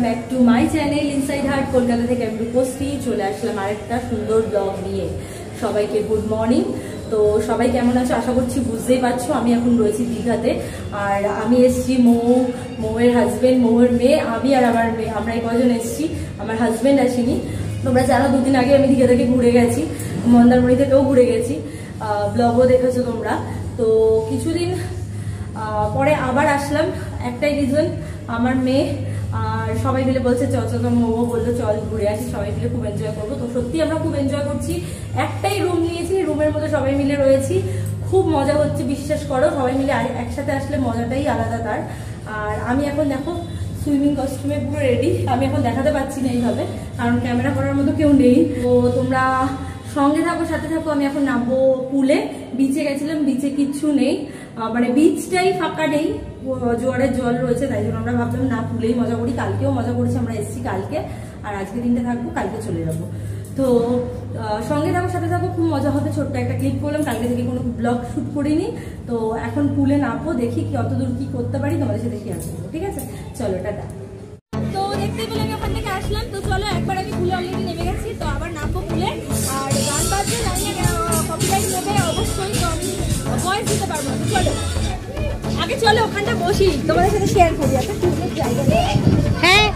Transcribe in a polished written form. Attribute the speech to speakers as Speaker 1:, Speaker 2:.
Speaker 1: Back to my channel inside heart. Kolkata থেকে আমি রূপশ্রী চলে আসলাম আরেকটা সুন্দর ব্লগ নিয়ে। সবাইকে গুড মর্নিং। তো সবাই কেমন আছো আশা করছি বুঝতেই পারছো আমি এখন রয়েছি দীঘাতে। আর আমি এসছি মৌয়ের হাজবেন্ড, মৌয়ের মেয়ে, আমি আর আমার মেয়ে, আমরা এই কজন এসছি। আমার হাজবেন্ড আসেনি। তোমরা জানো দুদিন আগে আমি দীঘা থেকে ঘুরে গেছি, মন্দারমণি থেকেও ঘুরে গেছি, ব্লগও দেখেছো তোমরা। তো কিছুদিন পরে আবার আসলাম, একটাই রিজন, আমার মেয়ে আর সবাই মিলে বলছে চল চল, মৌ বললো চল ঘুরে আসি, সবাই মিলে খুব এনজয় করবো। তো সত্যি আমরা খুব এনজয় করছি। একটাই রুম নিয়েছি, রুমের মধ্যে সবাই মিলে রয়েছি, খুব মজা হচ্ছে, বিশ্বাস করো। সবাই মিলে একসাথে আসলে মজাটাই আলাদা তার। আর আমি এখন দেখো সুইমিং কস্টিউমে পুরো রেডি। আমি এখন দেখাতে পাচ্ছি না এইভাবে, কারণ ক্যামেরা করার মতো কেউ নেই। তো তোমরা সঙ্গে থাকো, সাথে থাকো। আমি এখন নামবো পুলে। বিচে গেছিলাম, বিচে কিচ্ছু নেই, মানে বিচটাই ফাঁকা নেই, জোয়ারের জল রয়েছে, তাই জন্য আমরা ভাবলাম না পুলেই মজা করি। কালকেও মজা করেছি, আমরা এসেছি কালকে, আর আজকে দিনটা থাকবো, কালকে চলে যাবো। তো সঙ্গে থাকো, সাথে থাকো, খুব মজা হবে। ছোট্ট একটা ক্লিপ করলাম, কালকে থেকে কোনো ব্লগ শুট করিনি। তো এখন পুলে নামবো, দেখি কতদূর কি করতে পারি, তোমাদের সাথে শেয়ার করবো। ঠিক আছে, চলো টাটা। তো দেখতে পেলে আমি ওখান থেকে আসলাম। তো চলো, একবার আমি পুলে অলরেডি নেমে গেছি, তো আবার নামবো পুলে। আর গান বাজছে, জানি না কপিরাইট নেবে অবশ্যই, তো আমি ভয়েস দিতে পারবো না। চলো আগে, চলো ওখানটা বসি, তোমাদের সাথে শেয়ার করি একটা সুন্দর জায়গা। হ্যাঁ